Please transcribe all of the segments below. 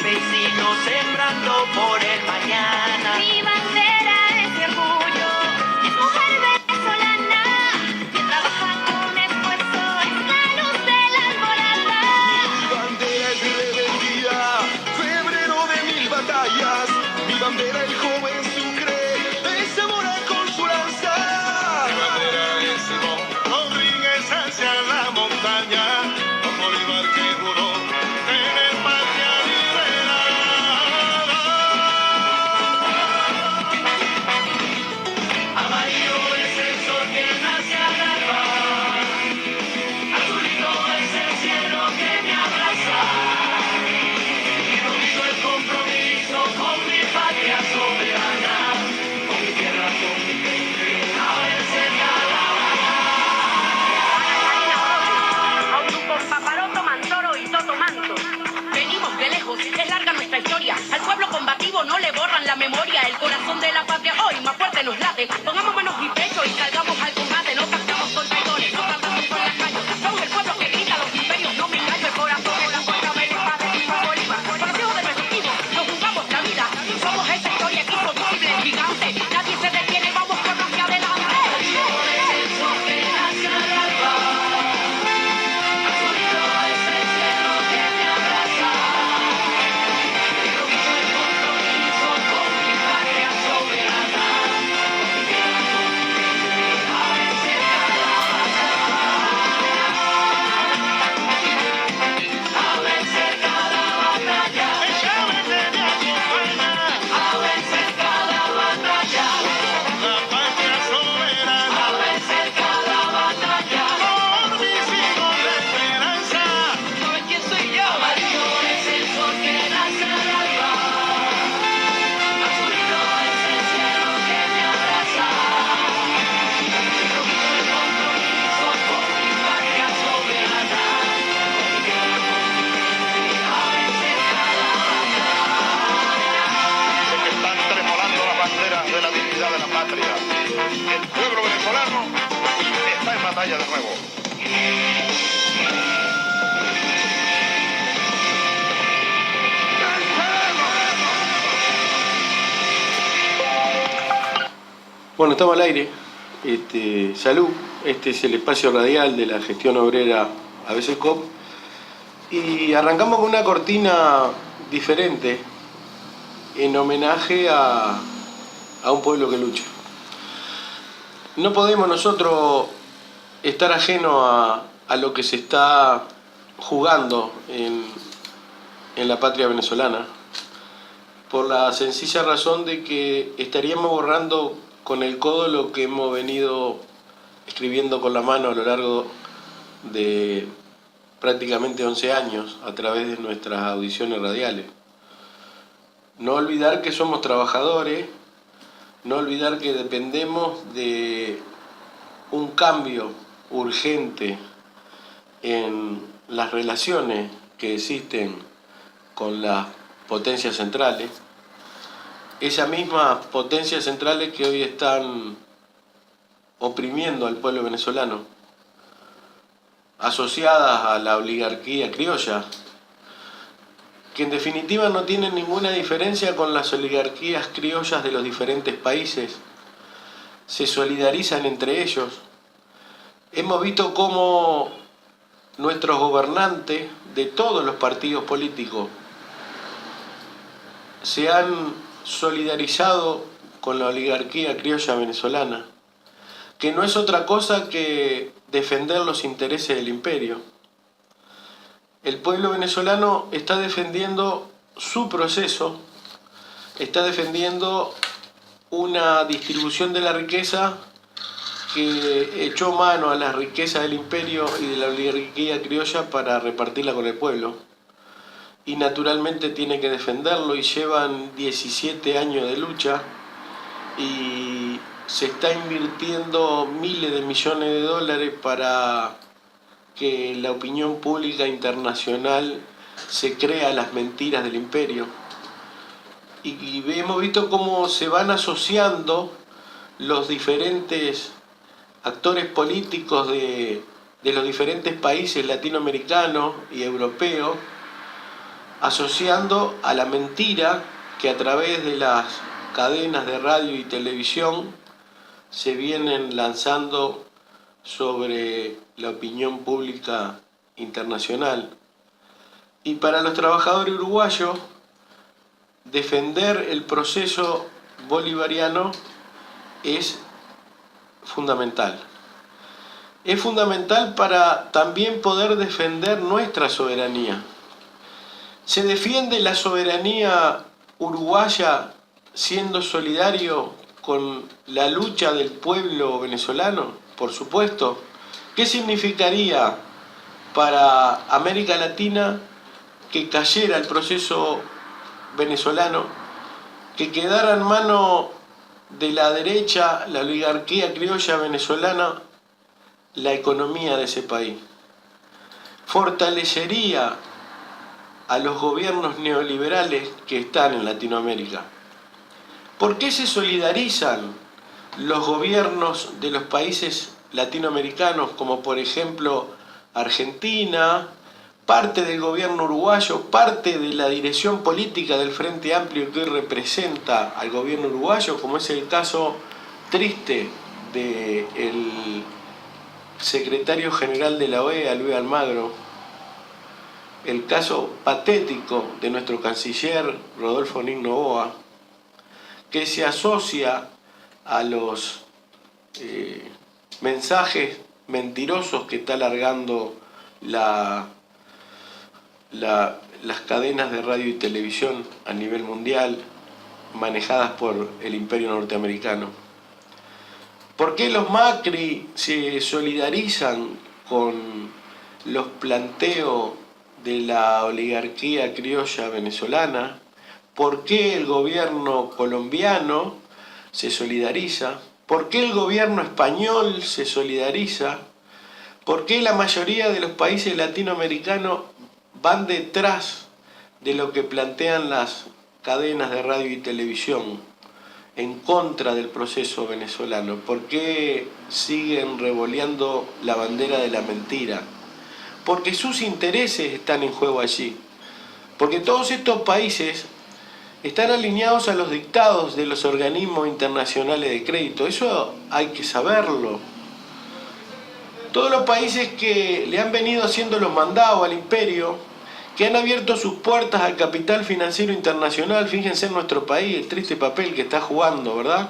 campesino sembrando por el mañana. Mi bandera es mi orgullo, es mujer venezolana, que trabaja con esfuerzo, es la luz de la alborada. Mi bandera es rebeldía, febrero de 1000 batallas. Mi bandera el joven Sucre, es amor con su lanza. Mi bandera es Simón Rodríguez hacia la montaña, con Bolívar que juró tener patria liberada. Amarillo es el sol que nace al alba, azulito es el cielo que me abraza. Quiero vivo el compromiso con mi patria soberana, con mi tierra, con mi gente, a vencer cada Con Paparoto, Mantoro y Toto Manto. Venimos de lejos, es larga nuestra historia. Al pueblo combativo no le borran la memoria. El corazón de la patria hoy más fuerte nos late. Pongamos manos y pecho y salgamos al combate. No pactamos con traidores, no tratamos con lacayo. Somos el pueblo que grita a los imperios, no me engaño. El corazón es la fuerza del padre y Bolívar. Por los hijos de nuestros hijos nos jugamos la vida. Somos esa historia inconmovible, gigante. Nadie se detiene, vamos con hacia adelante. Ella me acompaña, la patria soberana, por mis hijos de esperanza. ¿Sabes quién soy yo? Amarillo es el sol que nace al alba, azulito es el cielo que me abraza. Quiero vivo el compromiso con mi patria soberana, con mi tierra, con mi gente, a vencer cada Dicen que están tremolando las banderas de la dignidad de la patria. El pueblo venezolano está en batalla de nuevo. Bueno, estamos al aire. Salud. Este es el espacio radial de la gestión obrera ABCCOP. Y arrancamos con una cortina diferente en homenaje a un pueblo que lucha. No podemos nosotros estar ajeno a lo que se está jugando en la patria venezolana, por la sencilla razón de que estaríamos borrando con el codo lo que hemos venido escribiendo con la mano a lo largo de prácticamente 11 años a través de nuestras audiciones radiales. No olvidar que somos trabajadores, no olvidar que dependemos de un cambio urgente en las relaciones que existen con las potencias centrales, esas mismas potencias centrales que hoy están oprimiendo al pueblo venezolano, asociadas a la oligarquía criolla, que en definitiva no tienen ninguna diferencia con las oligarquías criollas de los diferentes países, se solidarizan entre ellos. Hemos visto cómo nuestros gobernantes de todos los partidos políticos se han solidarizado con la oligarquía criolla venezolana, que no es otra cosa que defender los intereses del imperio. El pueblo venezolano está defendiendo su proceso, está defendiendo una distribución de la riqueza que echó mano a las riquezas del imperio y de la oligarquía criolla para repartirla con el pueblo. Y naturalmente tiene que defenderlo, y llevan 17 años de lucha y se está invirtiendo miles de millones de dólares para que la opinión pública internacional se crea las mentiras del imperio. Y hemos visto cómo se van asociando los diferentes actores políticos de los diferentes países latinoamericanos y europeos asociando a la mentira que a través de las cadenas de radio y televisión se vienen lanzando sobre la opinión pública internacional. Y para los trabajadores uruguayos, defender el proceso bolivariano es fundamental. Es fundamental para también poder defender nuestra soberanía. Se defiende la soberanía uruguaya siendo solidario con la lucha del pueblo venezolano, por supuesto. ¿Qué significaría para América Latina que cayera el proceso venezolano, que quedara en mano de la derecha, la oligarquía criolla venezolana, la economía de ese país? Fortalecería a los gobiernos neoliberales que están en Latinoamérica. ¿Por qué se solidarizan los gobiernos de los países latinoamericanos, como por ejemplo Argentina, parte del gobierno uruguayo, parte de la dirección política del Frente Amplio que hoy representa al gobierno uruguayo, como es el caso triste del secretario general de la OEA, Luis Almagro, el caso patético de nuestro canciller Rodolfo Nin Noboa, que se asocia a los mensajes mentirosos que está largando las cadenas de radio y televisión a nivel mundial manejadas por el imperio norteamericano. ¿Por qué los Macri se solidarizan con los planteos de la oligarquía criolla venezolana? ¿Por qué el gobierno colombiano se solidariza? ¿Por qué el gobierno español se solidariza? ¿Por qué la mayoría de los países latinoamericanos van detrás de lo que plantean las cadenas de radio y televisión en contra del proceso venezolano? ¿Por qué siguen revoleando la bandera de la mentira? Porque sus intereses están en juego allí. Porque todos estos países están alineados a los dictados de los organismos internacionales de crédito. Eso hay que saberlo. Todos los países que le han venido haciendo los mandados al imperio, que han abierto sus puertas al capital financiero internacional, fíjense en nuestro país el triste papel que está jugando, ¿verdad?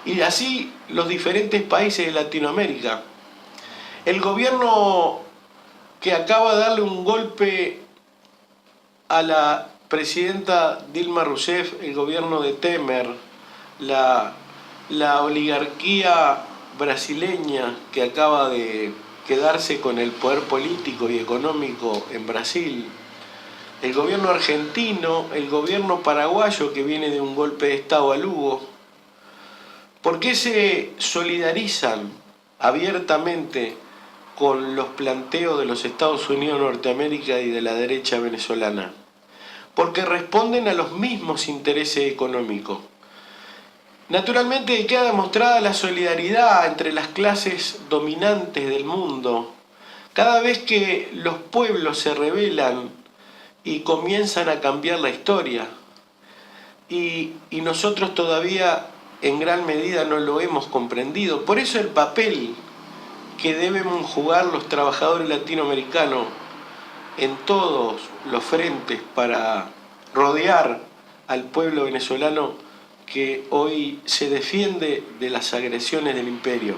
Y así los diferentes países de Latinoamérica. El gobierno que acaba de darle un golpe a la presidenta Dilma Rousseff, el gobierno de Temer, la oligarquía brasileña que acaba de quedarse con el poder político y económico en Brasil, el gobierno argentino, el gobierno paraguayo que viene de un golpe de Estado a Lugo. ¿Por qué se solidarizan abiertamente con los planteos de los Estados Unidos de Norteamérica y de la derecha venezolana? Porque responden a los mismos intereses económicos. Naturalmente queda demostrada la solidaridad entre las clases dominantes del mundo. Cada vez que los pueblos se rebelan y comienzan a cambiar la historia, y nosotros todavía en gran medida no lo hemos comprendido. Por eso el papel que debemos jugar los trabajadores latinoamericanos en todos los frentes para rodear al pueblo venezolano que hoy se defiende de las agresiones del imperio.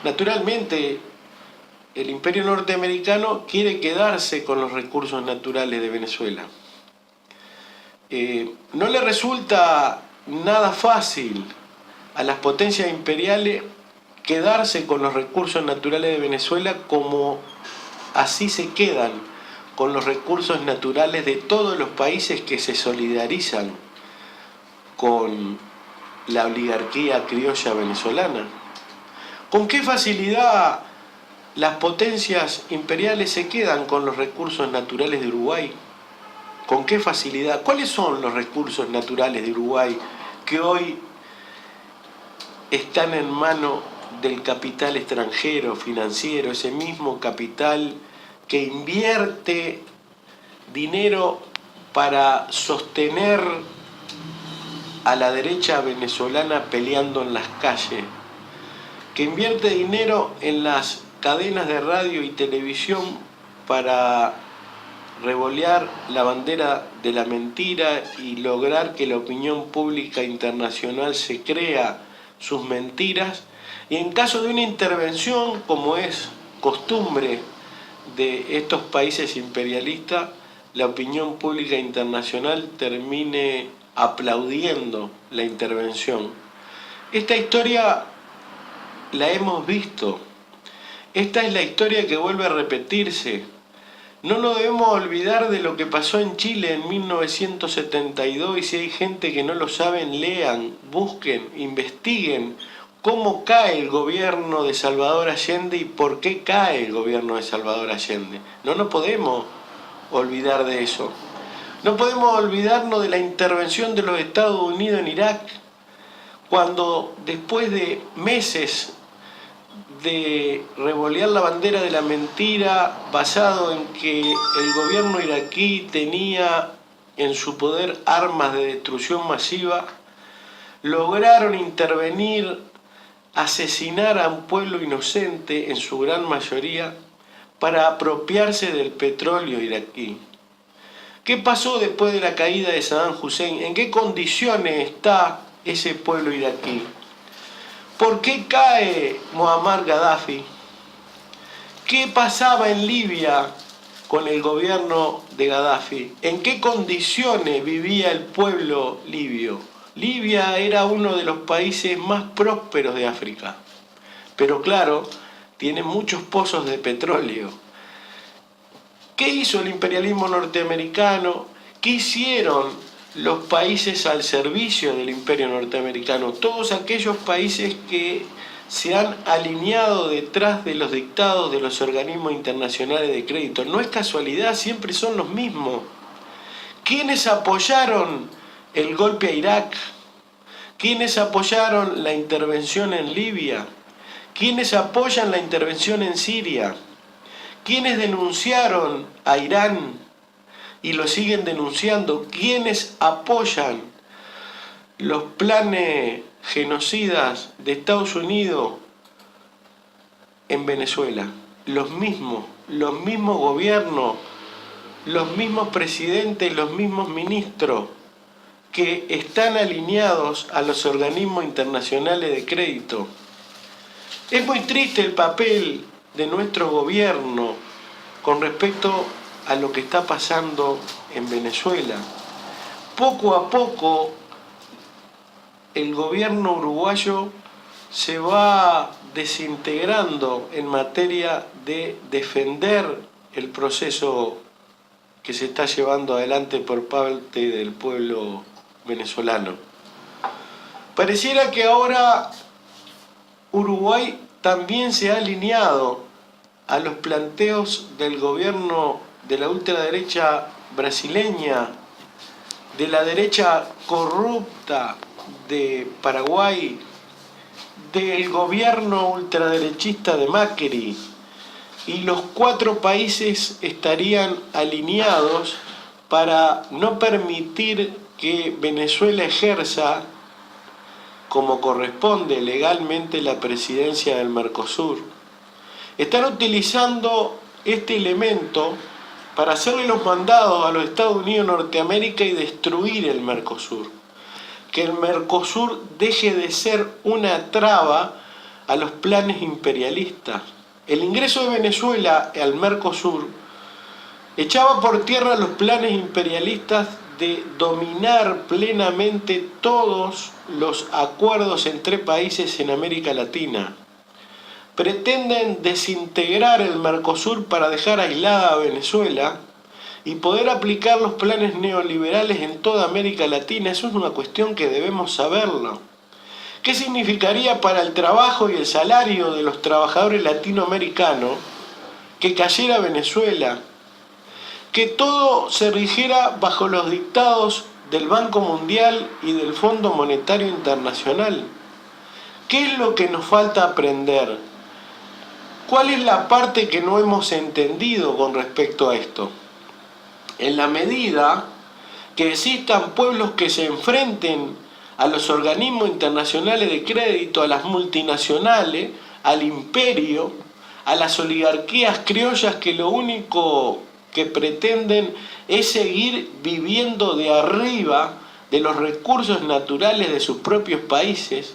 Naturalmente, el imperio norteamericano quiere quedarse con los recursos naturales de Venezuela. No le resulta nada fácil a las potencias imperiales quedarse con los recursos naturales de Venezuela, como así se quedan con los recursos naturales de todos los países que se solidarizan con la oligarquía criolla venezolana. ¿Con qué facilidad las potencias imperiales se quedan con los recursos naturales de Uruguay? ¿Con qué facilidad? ¿Cuáles son los recursos naturales de Uruguay que hoy están en manos del capital extranjero financiero, ese mismo capital que invierte dinero para sostener a la derecha venezolana peleando en las calles, que invierte dinero en las cadenas de radio y televisión para revolear la bandera de la mentira y lograr que la opinión pública internacional se crea sus mentiras, y en caso de una intervención, como es costumbre de estos países imperialistas, la opinión pública internacional termine aplaudiendo la intervención. Esta historia la hemos visto. Esta es la historia que vuelve a repetirse. No nos debemos olvidar de lo que pasó en Chile en 1972, y si hay gente que no lo saben, lean, busquen, investiguen cómo cae el gobierno de Salvador Allende y por qué cae el gobierno de Salvador Allende. No nos podemos olvidar de eso. No podemos olvidarnos de la intervención de los Estados Unidos en Irak, cuando después de meses de revolear la bandera de la mentira, basado en que el gobierno iraquí tenía en su poder armas de destrucción masiva, lograron intervenir, asesinar a un pueblo inocente, en su gran mayoría, para apropiarse del petróleo iraquí. ¿Qué pasó después de la caída de Saddam Hussein? ¿En qué condiciones está ese pueblo iraquí? ¿Por qué cae Muammar Gaddafi? ¿Qué pasaba en Libia con el gobierno de Gaddafi? ¿En qué condiciones vivía el pueblo libio? Libia era uno de los países más prósperos de África, pero claro, tiene muchos pozos de petróleo. ¿Qué hizo el imperialismo norteamericano? ¿Qué hicieron los países al servicio del imperio norteamericano? Todos aquellos países que se han alineado detrás de los dictados de los organismos internacionales de crédito. No es casualidad, siempre son los mismos. ¿Quiénes apoyaron el golpe a Irak? ¿Quiénes apoyaron la intervención en Libia? ¿Quiénes apoyan la intervención en Siria? ¿Quiénes denunciaron a Irán y lo siguen denunciando? ¿Quiénes apoyan los planes genocidas de Estados Unidos en Venezuela? Los mismos gobiernos, los mismos presidentes, los mismos ministros que están alineados a los organismos internacionales de crédito. Es muy triste el papel de nuestro gobierno con respecto a lo que está pasando en Venezuela. Poco a poco el gobierno uruguayo se va desintegrando en materia de defender el proceso que se está llevando adelante por parte del pueblo venezolano. Pareciera que ahora Uruguay también se ha alineado a los planteos del gobierno de la ultraderecha brasileña, de la derecha corrupta de Paraguay, del gobierno ultraderechista de Macri, y los 4 países estarían alineados para no permitir que Venezuela ejerza como corresponde legalmente la presidencia del Mercosur. Están utilizando este elemento para hacerle los mandados a los Estados Unidos de Norteamérica y destruir el Mercosur. Que el Mercosur deje de ser una traba a los planes imperialistas. El ingreso de Venezuela al Mercosur echaba por tierra los planes imperialistas de dominar plenamente todos los acuerdos entre países en América Latina. Pretenden desintegrar el Mercosur para dejar aislada a Venezuela y poder aplicar los planes neoliberales en toda América Latina. Eso es una cuestión que debemos saberlo. ¿Qué significaría para el trabajo y el salario de los trabajadores latinoamericanos que cayera Venezuela? Que todo se rigiera bajo los dictados del Banco Mundial y del Fondo Monetario Internacional. ¿Qué es lo que nos falta aprender? ¿Cuál es la parte que no hemos entendido con respecto a esto? en la medida que existan pueblos que se enfrenten a los organismos internacionales de crédito, a las multinacionales, al imperio, a las oligarquías criollas que lo único que pretenden es seguir viviendo de arriba de los recursos naturales de sus propios países,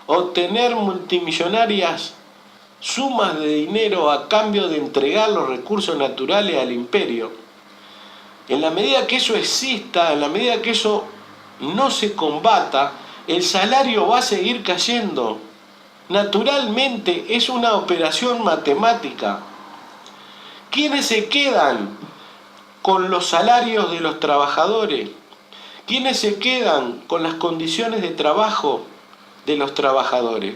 obtener multimillonarias sumas de dinero a cambio de entregar los recursos naturales al imperio. En la medida que eso exista, en la medida que eso no se combata, el salario va a seguir cayendo. Naturalmente es una operación matemática. ¿Quiénes se quedan con los salarios de los trabajadores? ¿Quiénes se quedan con las condiciones de trabajo de los trabajadores?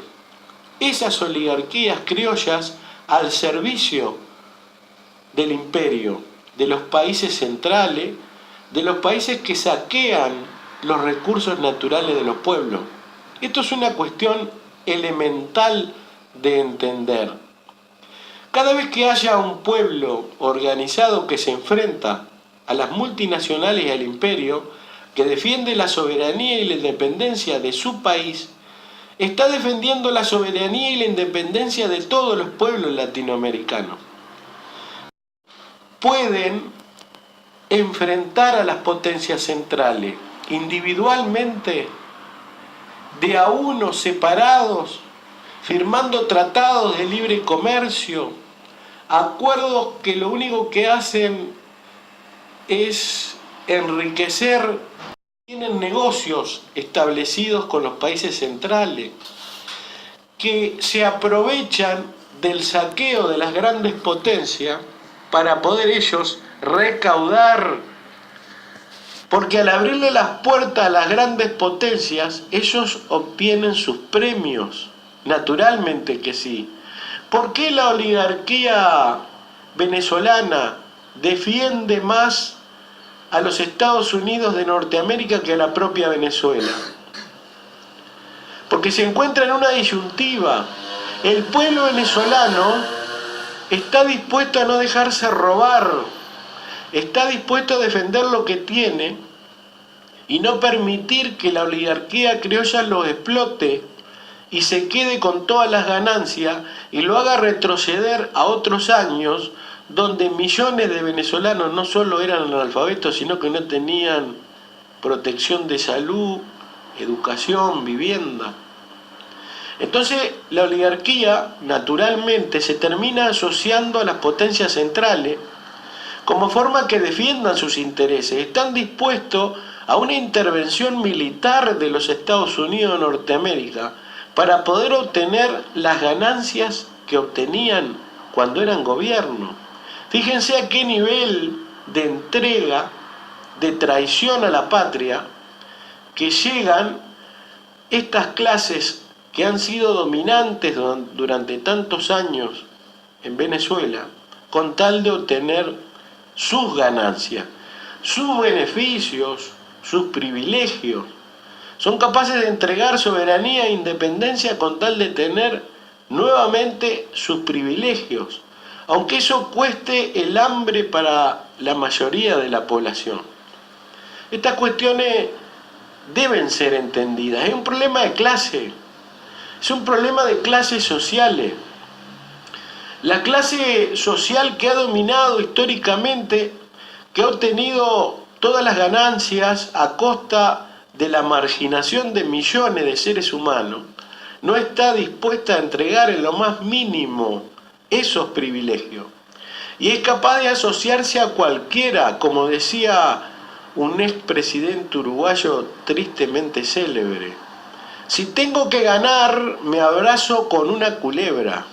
Esas oligarquías criollas al servicio del imperio, de los países centrales, de los países que saquean los recursos naturales de los pueblos. Esto es una cuestión elemental de entender. Cada vez que haya un pueblo organizado que se enfrenta a las multinacionales y al imperio, que defiende la soberanía y la independencia de su país, está defendiendo la soberanía y la independencia de todos los pueblos latinoamericanos. Pueden enfrentar a las potencias centrales individualmente, de a uno, separados, firmando tratados de libre comercio, acuerdos que lo único que hacen es enriquecer. Tienen negocios establecidos con los países centrales que se aprovechan del saqueo de las grandes potencias para poder ellos recaudar, porque al abrirle las puertas a las grandes potencias ellos obtienen sus premios, naturalmente que sí. ¿Por qué la oligarquía venezolana defiende más a los Estados Unidos de Norteamérica que a la propia Venezuela? Porque se encuentra en una disyuntiva. El pueblo venezolano está dispuesto a no dejarse robar, está dispuesto a defender lo que tiene y no permitir que la oligarquía criolla lo explote y se quede con todas las ganancias y lo haga retroceder a otros años donde millones de venezolanos no solo eran analfabetos, sino que no tenían protección de salud, educación, vivienda. Entonces la oligarquía naturalmente se termina asociando a las potencias centrales como forma que defiendan sus intereses. Están dispuestos a una intervención militar de los Estados Unidos de Norteamérica para poder obtener las ganancias que obtenían cuando eran gobierno. Fíjense a qué nivel de entrega, de traición a la patria, que llegan estas clases que han sido dominantes durante tantos años en Venezuela, con tal de obtener sus ganancias, sus beneficios, sus privilegios. Son capaces de entregar soberanía e independencia con tal de tener nuevamente sus privilegios, aunque eso cueste el hambre para la mayoría de la población. Estas cuestiones deben ser entendidas. Es un problema de clase, es un problema de clases sociales. La clase social que ha dominado históricamente, que ha obtenido todas las ganancias a costa de la marginación de millones de seres humanos, no está dispuesta a entregar en lo más mínimo esos privilegios. Y es capaz de asociarse a cualquiera, como decía un expresidente uruguayo tristemente célebre: si tengo que ganar, me abrazo con una culebra.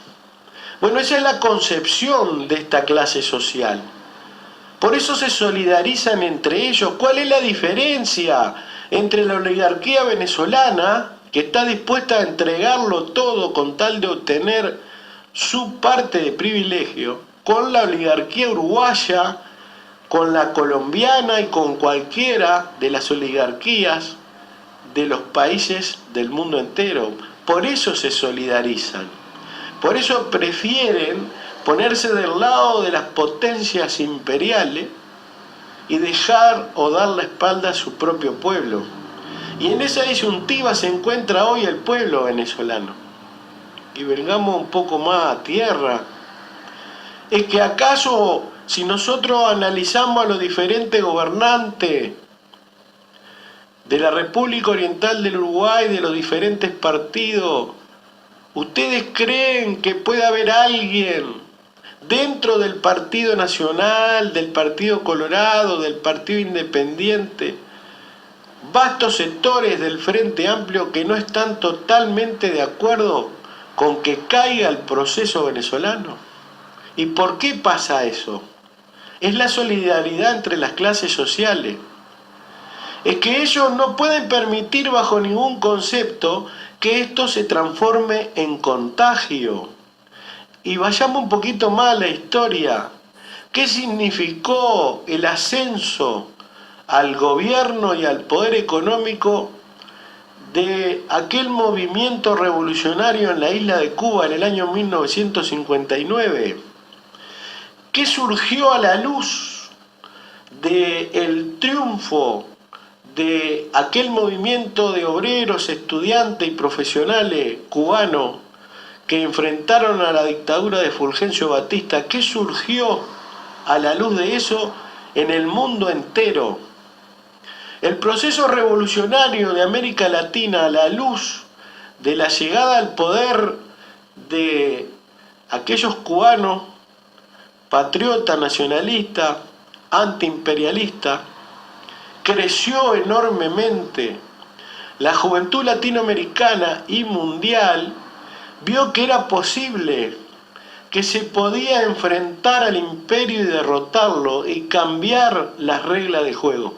Bueno, esa es la concepción de esta clase social. Por eso se solidarizan entre ellos. ¿Cuál es la diferencia entre la oligarquía venezolana, que está dispuesta a entregarlo todo con tal de obtener su parte de privilegio, con la oligarquía uruguaya, con la colombiana y con cualquiera de las oligarquías de los países del mundo entero? Por eso se solidarizan, por eso prefieren ponerse del lado de las potencias imperiales y dejar o dar la espalda a su propio pueblo. Y en esa disyuntiva se encuentra hoy el pueblo venezolano. Y vengamos un poco más a tierra. ¿Es que acaso si nosotros analizamos a los diferentes gobernantes de la República Oriental del Uruguay, de los diferentes partidos, ustedes creen que puede haber alguien dentro del Partido Nacional, del Partido Colorado, del Partido Independiente, vastos sectores del Frente Amplio que no están totalmente de acuerdo con que caiga el proceso venezolano? ¿Y por qué pasa eso? Es la solidaridad entre las clases sociales. Es que ellos no pueden permitir bajo ningún concepto que esto se transforme en contagio. Y vayamos un poquito más a la historia. ¿Qué significó el ascenso al gobierno y al poder económico de aquel movimiento revolucionario en la isla de Cuba en el año 1959? ¿Qué surgió a la luz del triunfo de aquel movimiento de obreros, estudiantes y profesionales cubanos que enfrentaron a la dictadura de Fulgencio Batista? ¿Qué surgió a la luz de eso en el mundo entero? El proceso revolucionario de América Latina a la luz de la llegada al poder de aquellos cubanos patriotas, nacionalistas, antiimperialistas, creció enormemente. La juventud latinoamericana y mundial vio que era posible, que se podía enfrentar al imperio y derrotarlo y cambiar las reglas de juego.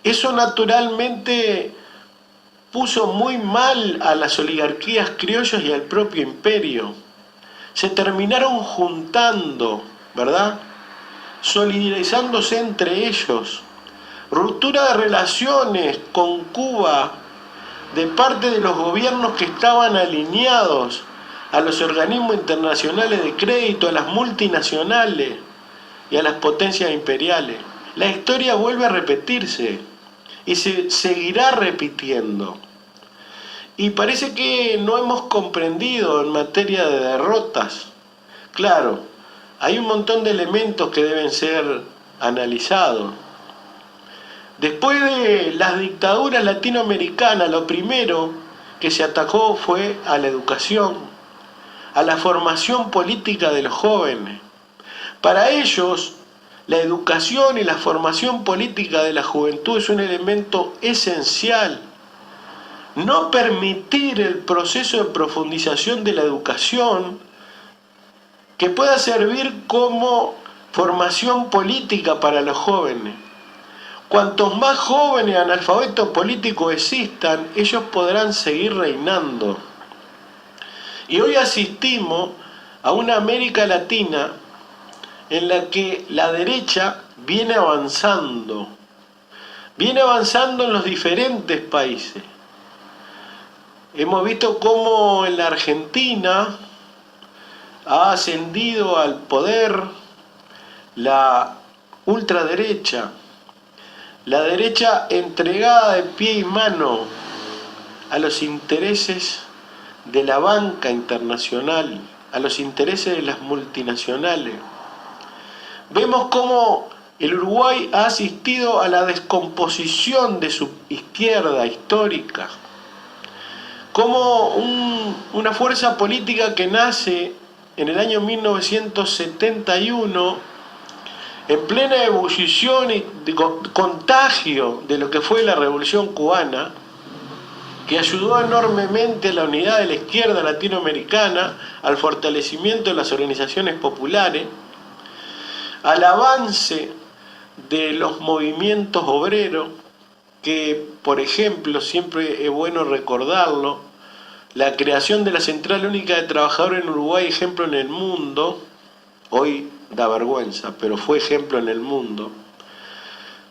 Eso naturalmente puso muy mal a las oligarquías criollas y al propio imperio. Se terminaron juntando, ¿verdad? Solidarizándose entre ellos. Ruptura de relaciones con Cuba de parte de los gobiernos que estaban alineados a los organismos internacionales de crédito, a las multinacionales y a las potencias imperiales. La historia vuelve a repetirse y se seguirá repitiendo. Y parece que no hemos comprendido en materia de derrotas. Claro, hay un montón de elementos que deben ser analizados. Después de las dictaduras latinoamericanas, lo primero que se atacó fue a la educación, a la formación política de los jóvenes. Para ellos, la educación y la formación política de la juventud es un elemento esencial. No permitir el proceso de profundización de la educación que pueda servir como formación política para los jóvenes. Cuantos más jóvenes analfabetos políticos existan, ellos podrán seguir reinando. Y hoy asistimos a una América Latina en la que la derecha viene avanzando en los diferentes países. Hemos visto cómo en la Argentina ha ascendido al poder la ultraderecha, la derecha entregada de pie y mano a los intereses de la banca internacional, a los intereses de las multinacionales. Vemos cómo el Uruguay ha asistido a la descomposición de su izquierda histórica, como una fuerza política que nace en el año 1971 en plena ebullición y de contagio de lo que fue la Revolución Cubana, que ayudó enormemente a la unidad de la izquierda latinoamericana, al fortalecimiento de las organizaciones populares, al avance de los movimientos obreros, que, por ejemplo, siempre es bueno recordarlo, la creación de la Central Única de Trabajadores en Uruguay, ejemplo en el mundo, hoy da vergüenza, pero fue ejemplo en el mundo,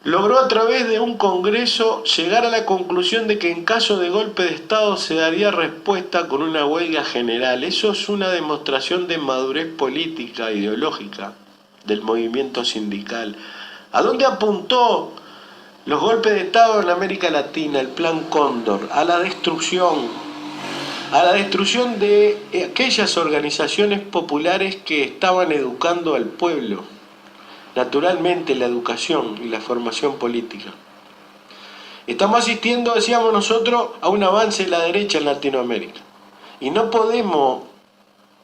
logró a través de un congreso llegar a la conclusión de que en caso de golpe de Estado se daría respuesta con una huelga general. Eso es una demostración de madurez política, ideológica del movimiento sindical. ¿A dónde apuntó los golpes de Estado en América Latina, el Plan Cóndor? A la destrucción de aquellas organizaciones populares que estaban educando al pueblo. Naturalmente, la educación y la formación política. Estamos asistiendo, decíamos nosotros, a un avance de la derecha en Latinoamérica. Y no podemos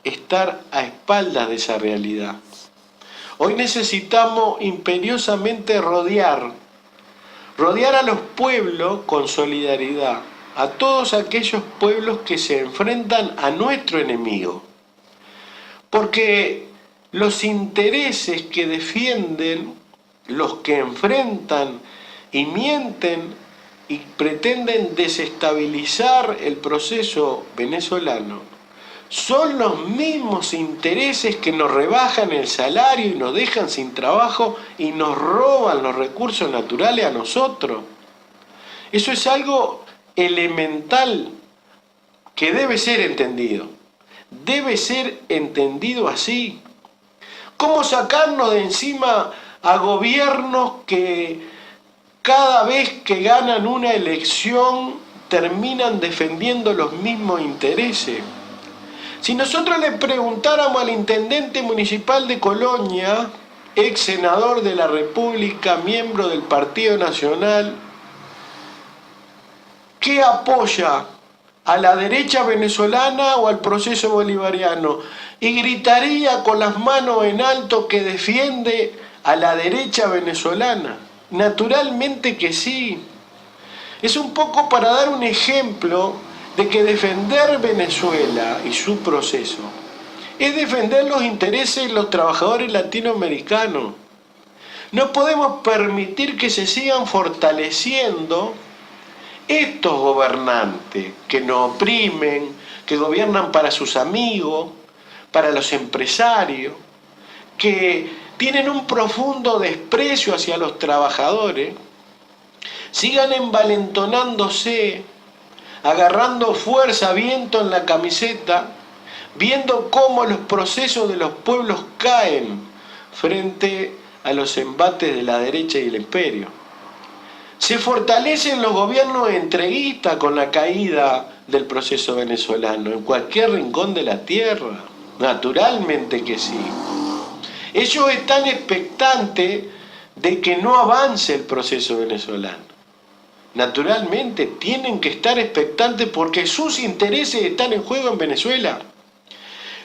estar a espaldas de esa realidad. Hoy necesitamos imperiosamente rodear a los pueblos con solidaridad, a todos aquellos pueblos que se enfrentan a nuestro enemigo. Porque los intereses que defienden, los que enfrentan y mienten y pretenden desestabilizar el proceso venezolano, son los mismos intereses que nos rebajan el salario y nos dejan sin trabajo y nos roban los recursos naturales a nosotros. Eso es algo elemental que debe ser entendido. Debe ser entendido así. ¿Cómo sacarnos de encima a gobiernos que cada vez que ganan una elección terminan defendiendo los mismos intereses? Si nosotros le preguntáramos al intendente municipal de Colonia, ex senador de la República, miembro del Partido Nacional, ¿qué apoya a la derecha venezolana o al proceso bolivariano? Y gritaría con las manos en alto que defiende a la derecha venezolana. Naturalmente que sí. Es un poco para dar un ejemplo de que defender Venezuela y su proceso es defender los intereses de los trabajadores latinoamericanos. No podemos permitir que se sigan fortaleciendo estos gobernantes que nos oprimen, que gobiernan para sus amigos, para los empresarios, que tienen un profundo desprecio hacia los trabajadores, sigan envalentonándose, agarrando fuerza, viento en la camiseta, viendo cómo los procesos de los pueblos caen frente a los embates de la derecha y el imperio. Se fortalecen los gobiernos entreguistas con la caída del proceso venezolano en cualquier rincón de la tierra. Naturalmente que sí. Ellos están expectantes de que no avance el proceso venezolano. Naturalmente tienen que estar expectantes porque sus intereses están en juego en Venezuela.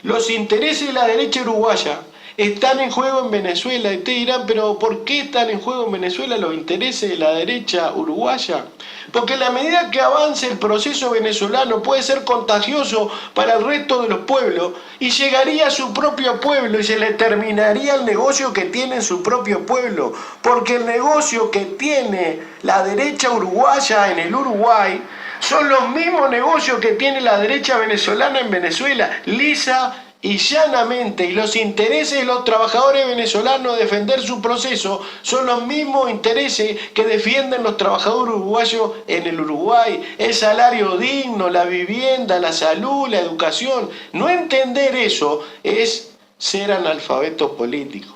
Los intereses de la derecha uruguaya están en juego en Venezuela. Y ustedes dirán, pero ¿por qué están en juego en Venezuela los intereses de la derecha uruguaya? Porque en la medida que avance el proceso venezolano puede ser contagioso para el resto de los pueblos y llegaría a su propio pueblo y se le terminaría el negocio que tiene en su propio pueblo. Porque el negocio que tiene la derecha uruguaya en el Uruguay son los mismos negocios que tiene la derecha venezolana en Venezuela, lisa y llanamente. Y los intereses de los trabajadores venezolanos de defender su proceso son los mismos intereses que defienden los trabajadores uruguayos en el Uruguay. El salario digno, la vivienda, la salud, la educación. No entender eso es ser analfabeto político.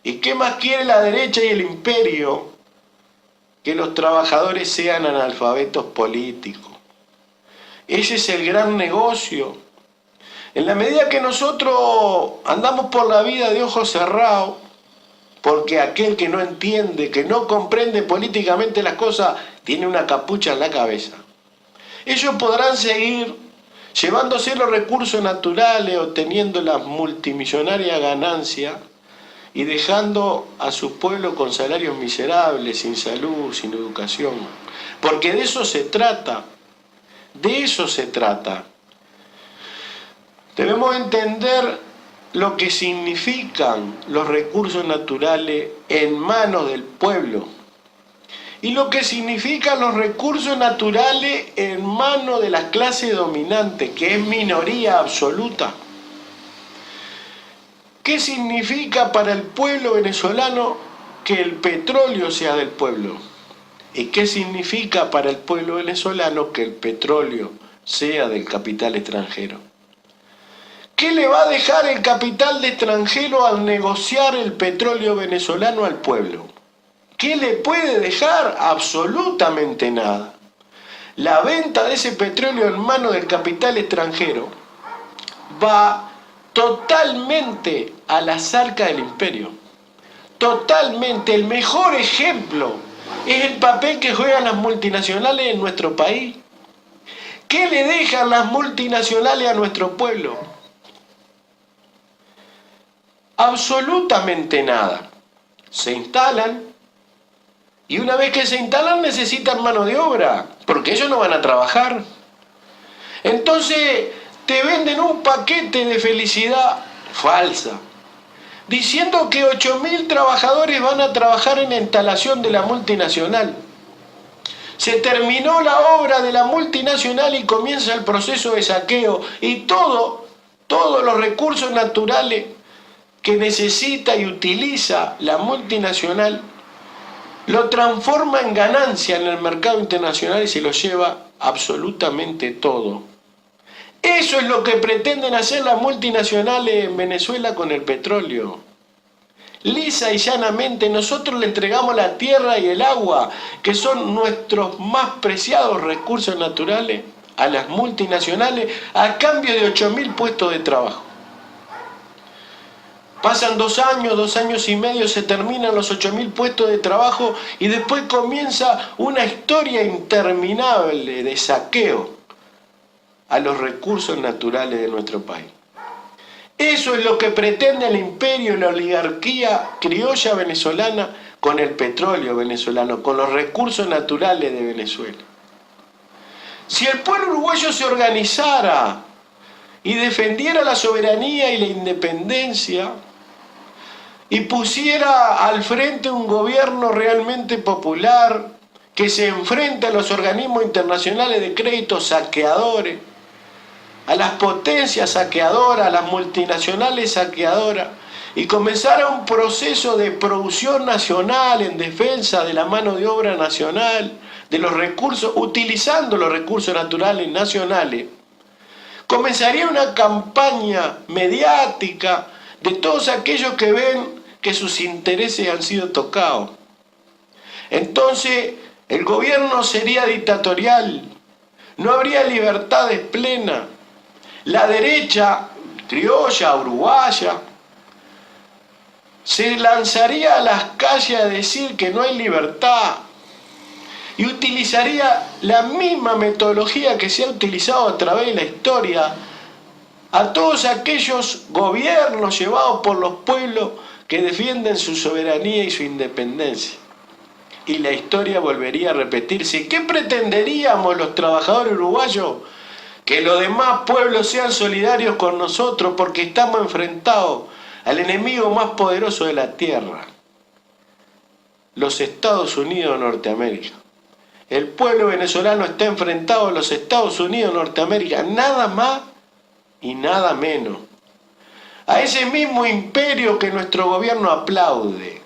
¿Y qué más quiere la derecha y el imperio? Que los trabajadores sean analfabetos políticos. Ese es el gran negocio. En la medida que nosotros andamos por la vida de ojos cerrados, porque aquel que no entiende, que no comprende políticamente las cosas, tiene una capucha en la cabeza. Ellos podrán seguir llevándose los recursos naturales, obteniendo las multimillonarias ganancias y dejando a su pueblo con salarios miserables, sin salud, sin educación. Porque de eso se trata. De eso se trata. Debemos entender lo que significan los recursos naturales en manos del pueblo y lo que significan los recursos naturales en manos de la clase dominante, que es minoría absoluta. ¿Qué significa para el pueblo venezolano que el petróleo sea del pueblo? ¿Y qué significa para el pueblo venezolano que el petróleo sea del capital extranjero? ¿Qué le va a dejar el capital de extranjero al negociar el petróleo venezolano al pueblo? ¿Qué le puede dejar? Absolutamente nada. La venta de ese petróleo en manos del capital extranjero va totalmente a las arcas del imperio. Totalmente. El mejor ejemplo es el papel que juegan las multinacionales en nuestro país. ¿Qué le dejan las multinacionales a nuestro pueblo? Absolutamente nada. Se instalan y una vez que se instalan necesitan mano de obra, porque ellos no van a trabajar. Entonces te venden un paquete de felicidad falsa, diciendo que 8.000 trabajadores van a trabajar en la instalación de la multinacional. Se terminó la obra de la multinacional y comienza el proceso de saqueo y todos los recursos naturales que necesita y utiliza la multinacional lo transforma en ganancia en el mercado internacional y se lo lleva absolutamente todo. Eso es lo que pretenden hacer las multinacionales en Venezuela con el petróleo. Lisa y llanamente nosotros le entregamos la tierra y el agua, que son nuestros más preciados recursos naturales, a las multinacionales a cambio de 8.000 puestos de trabajo. Pasan 2 años y medio, se terminan los 8.000 puestos de trabajo y después comienza una historia interminable de saqueo a los recursos naturales de nuestro país. Eso es lo que pretende el imperio y la oligarquía criolla venezolana con el petróleo venezolano, con los recursos naturales de Venezuela. Si el pueblo uruguayo se organizara y defendiera la soberanía y la independencia y pusiera al frente un gobierno realmente popular que se enfrente a los organismos internacionales de crédito saqueadores, a las potencias saqueadoras, a las multinacionales saqueadoras, y comenzara un proceso de producción nacional en defensa de la mano de obra nacional, de los recursos, utilizando los recursos naturales nacionales, comenzaría una campaña mediática de todos aquellos que ven que sus intereses han sido tocados. Entonces, el gobierno sería dictatorial, no habría libertades plenas. La derecha criolla, uruguaya, se lanzaría a las calles a decir que no hay libertad y utilizaría la misma metodología que se ha utilizado a través de la historia a todos aquellos gobiernos llevados por los pueblos que defienden su soberanía y su independencia. Y la historia volvería a repetirse. ¿Qué pretenderíamos los trabajadores uruguayos? Que los demás pueblos sean solidarios con nosotros porque estamos enfrentados al enemigo más poderoso de la tierra, los Estados Unidos de Norteamérica. El pueblo venezolano está enfrentado a los Estados Unidos de Norteamérica, nada más y nada menos. A ese mismo imperio que nuestro gobierno aplaude,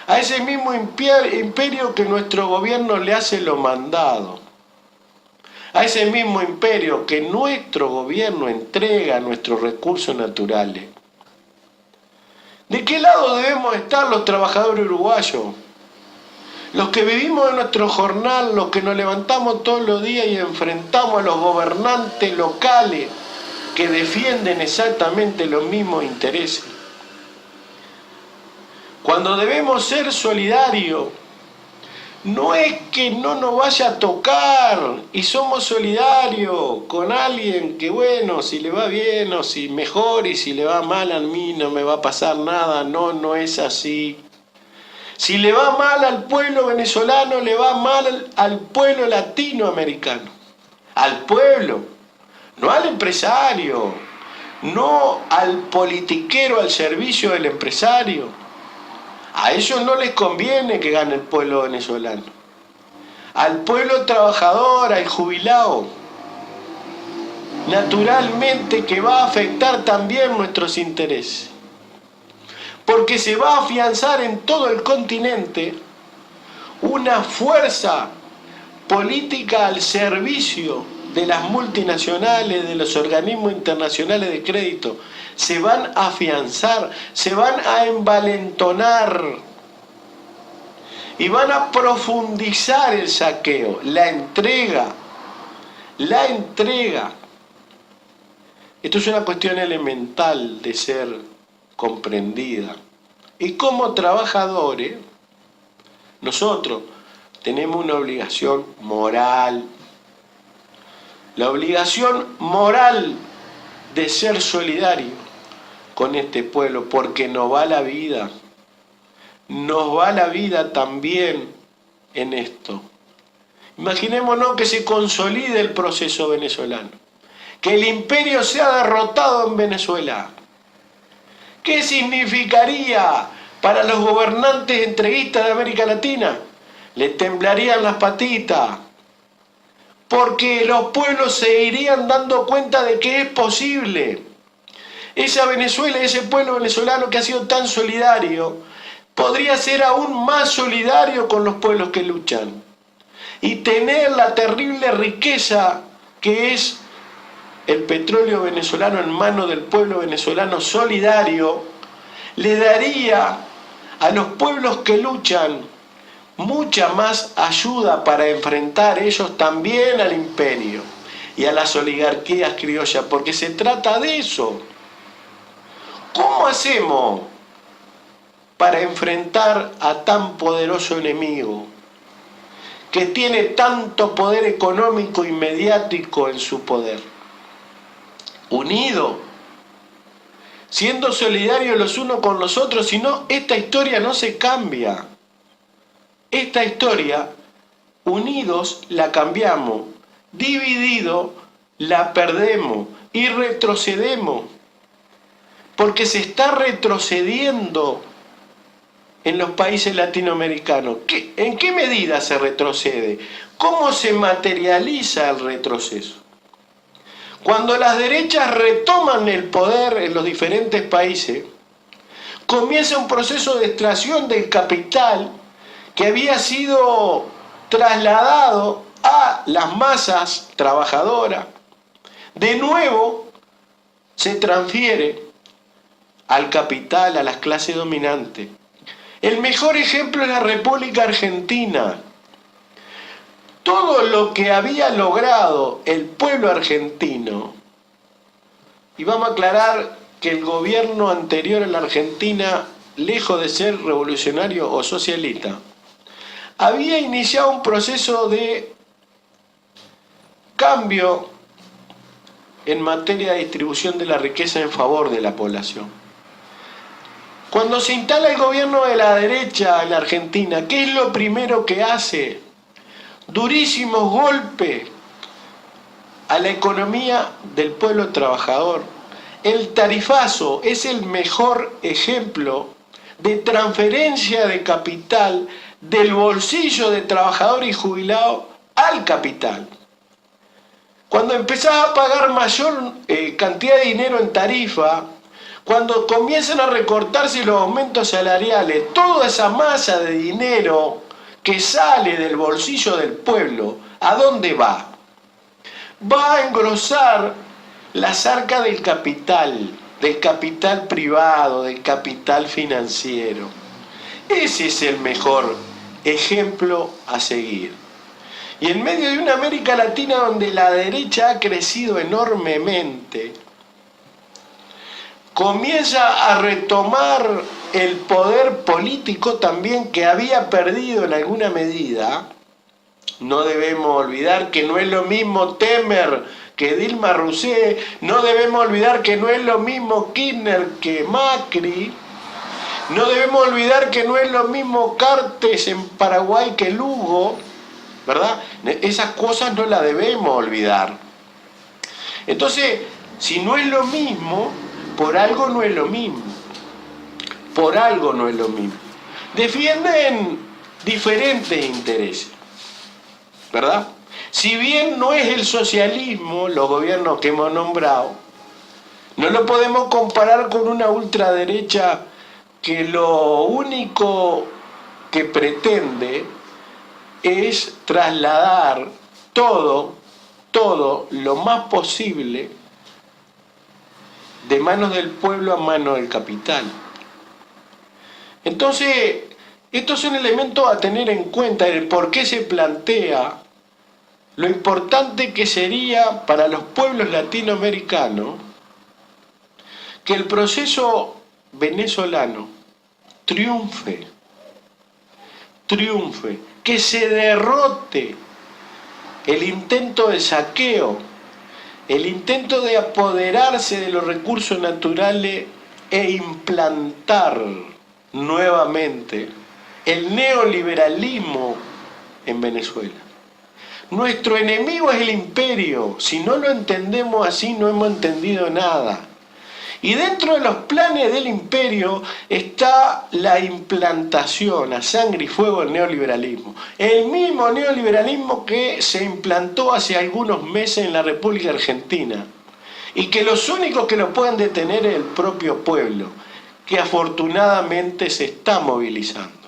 a ese mismo imperio que nuestro gobierno le hace los mandados, a ese mismo imperio que nuestro gobierno entrega nuestros recursos naturales. ¿De qué lado debemos estar los trabajadores uruguayos? Los que vivimos de nuestro jornal, los que nos levantamos todos los días y enfrentamos a los gobernantes locales que defienden exactamente los mismos intereses. Cuando debemos ser solidarios, no es que no nos vaya a tocar y somos solidarios con alguien que bueno, si le va bien o si mejor y si le va mal a mí no me va a pasar nada. No, no es así. Si le va mal al pueblo venezolano, le va mal al pueblo latinoamericano. Al pueblo, no al empresario, no al politiquero al servicio del empresario. A ellos no les conviene que gane el pueblo venezolano. Al pueblo trabajador, al jubilado, naturalmente que va a afectar también nuestros intereses. Porque se va a afianzar en todo el continente una fuerza política al servicio de las multinacionales, de los organismos internacionales de crédito, se van a afianzar, se van a envalentonar y van a profundizar el saqueo, la entrega. Esto es una cuestión elemental de ser comprendida. Y como trabajadores, nosotros tenemos una obligación moral. La obligación moral de ser solidario con este pueblo, porque nos va la vida. Nos va la vida también en esto. Imaginémonos que se consolide el proceso venezolano, que el imperio sea derrotado en Venezuela. ¿Qué significaría para los gobernantes entreguistas de América Latina? Les temblarían las patitas, porque los pueblos se irían dando cuenta de que es posible. Esa Venezuela, ese pueblo venezolano que ha sido tan solidario, podría ser aún más solidario con los pueblos que luchan y tener la terrible riqueza que es el petróleo venezolano en manos del pueblo venezolano solidario. Le daría a los pueblos que luchan mucha más ayuda para enfrentar ellos también al imperio y a las oligarquías criollas, porque se trata de eso. ¿Cómo hacemos para enfrentar a tan poderoso enemigo que tiene tanto poder económico y mediático en su poder? Unido, siendo solidarios los unos con los otros, si no, esta historia no se cambia. Esta historia, unidos, la cambiamos, dividido, la perdemos y retrocedemos, porque se está retrocediendo en los países latinoamericanos. ¿En qué medida se retrocede? ¿Cómo se materializa el retroceso? Cuando las derechas retoman el poder en los diferentes países, comienza un proceso de extracción del capital que había sido trasladado a las masas trabajadoras. De nuevo se transfiere al capital, a las clases dominantes. El mejor ejemplo es la República Argentina. Todo lo que había logrado el pueblo argentino, y vamos a aclarar que el gobierno anterior en la Argentina, lejos de ser revolucionario o socialista, había iniciado un proceso de cambio en materia de distribución de la riqueza en favor de la población. Cuando se instala el gobierno de la derecha en la Argentina, ¿qué es lo primero que hace? Durísimos golpes a la economía del pueblo trabajador. El tarifazo es el mejor ejemplo de transferencia de capital del bolsillo de trabajador y jubilado al capital. Cuando empezás a pagar mayor cantidad de dinero en tarifa, cuando comienzan a recortarse los aumentos salariales, toda esa masa de dinero que sale del bolsillo del pueblo, ¿a dónde va? Va a engrosar las arcas del capital privado, del capital financiero. Ese es el mejor ejemplo a seguir. Y en medio de una América Latina donde la derecha ha crecido enormemente, comienza a retomar el poder político también que había perdido en alguna medida. No debemos olvidar que no es lo mismo Temer que Dilma Rousseff, no debemos olvidar que no es lo mismo Kirchner que Macri, no debemos olvidar que no es lo mismo Cartes en Paraguay que Lugo, ¿verdad? Esas cosas no las debemos olvidar. Entonces, si no es lo mismo, por algo no es lo mismo. Por algo no es lo mismo. Defienden diferentes intereses, ¿verdad? Si bien no es el socialismo, los gobiernos que hemos nombrado, no lo podemos comparar con una ultraderecha que lo único que pretende es trasladar todo todo lo más posible de manos del pueblo a manos del capital. Entonces, estos son elementos a tener en cuenta, el por qué se plantea lo importante que sería para los pueblos latinoamericanos que el proceso venezolano triunfe, que se derrote el intento de saqueo, el intento de apoderarse de los recursos naturales e implantar nuevamente el neoliberalismo en Venezuela. Nuestro enemigo es el imperio. Si no lo entendemos así, no hemos entendido nada. Y dentro de los planes del imperio está la implantación a sangre y fuego del neoliberalismo. El mismo neoliberalismo que se implantó hace algunos meses en la República Argentina. Y que los únicos que lo pueden detener es el propio pueblo, que afortunadamente se está movilizando.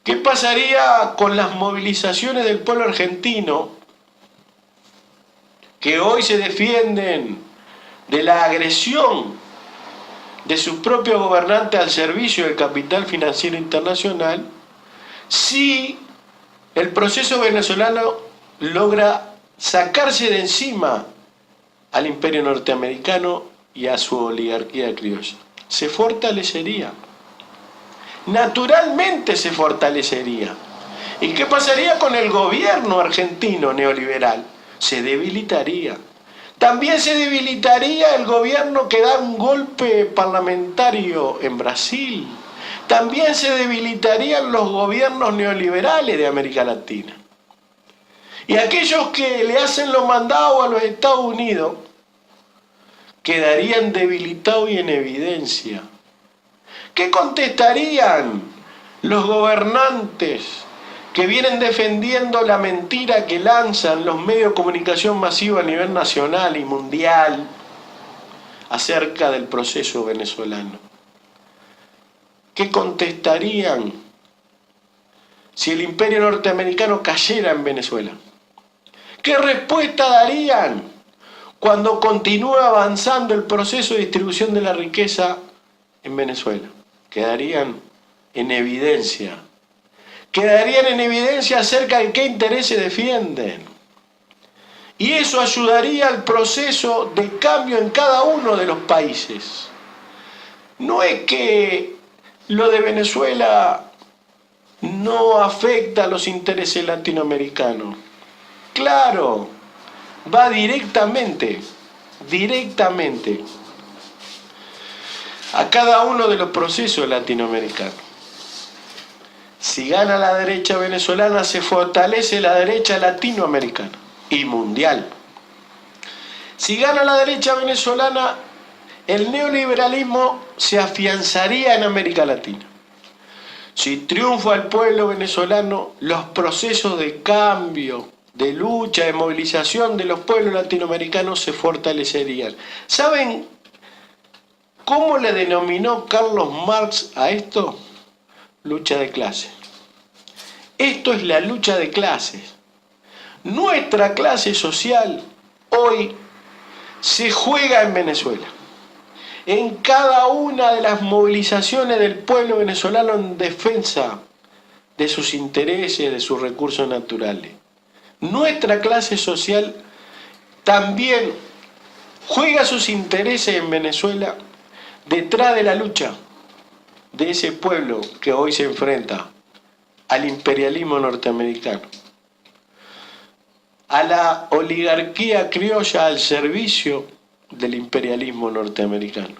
¿Qué pasaría con las movilizaciones del pueblo argentino que hoy se defienden de la agresión de sus propios gobernantes al servicio del capital financiero internacional, si el proceso venezolano logra sacarse de encima al imperio norteamericano y a su oligarquía criolla? Se fortalecería. Naturalmente se fortalecería. ¿Y qué pasaría con el gobierno argentino neoliberal? Se debilitaría. También se debilitaría el gobierno que da un golpe parlamentario en Brasil. También se debilitarían los gobiernos neoliberales de América Latina. Y aquellos que le hacen los mandados a los Estados Unidos quedarían debilitados y en evidencia. ¿Qué contestarían los gobernantes que vienen defendiendo la mentira que lanzan los medios de comunicación masivos a nivel nacional y mundial acerca del proceso venezolano? ¿Qué contestarían si el imperio norteamericano cayera en Venezuela? ¿Qué respuesta darían cuando continúa avanzando el proceso de distribución de la riqueza en Venezuela? Quedarían en evidencia. Quedarían en evidencia acerca de qué intereses defienden. Y eso ayudaría al proceso de cambio en cada uno de los países. No es que lo de Venezuela no afecta a los intereses latinoamericanos. Claro, va directamente a cada uno de los procesos latinoamericanos. Si gana la derecha venezolana, se fortalece la derecha latinoamericana y mundial. Si gana la derecha venezolana, el neoliberalismo se afianzaría en América Latina. Si triunfa el pueblo venezolano, los procesos de cambio, de lucha, de movilización de los pueblos latinoamericanos se fortalecerían. ¿Saben cómo le denominó Carlos Marx a esto? Lucha de clases. Esto es la lucha de clases. Nuestra clase social hoy se juega en Venezuela. En cada una de las movilizaciones del pueblo venezolano en defensa de sus intereses, de sus recursos naturales. Nuestra clase social también juega sus intereses en Venezuela detrás de la lucha de ese pueblo que hoy se enfrenta al imperialismo norteamericano, a la oligarquía criolla al servicio del imperialismo norteamericano.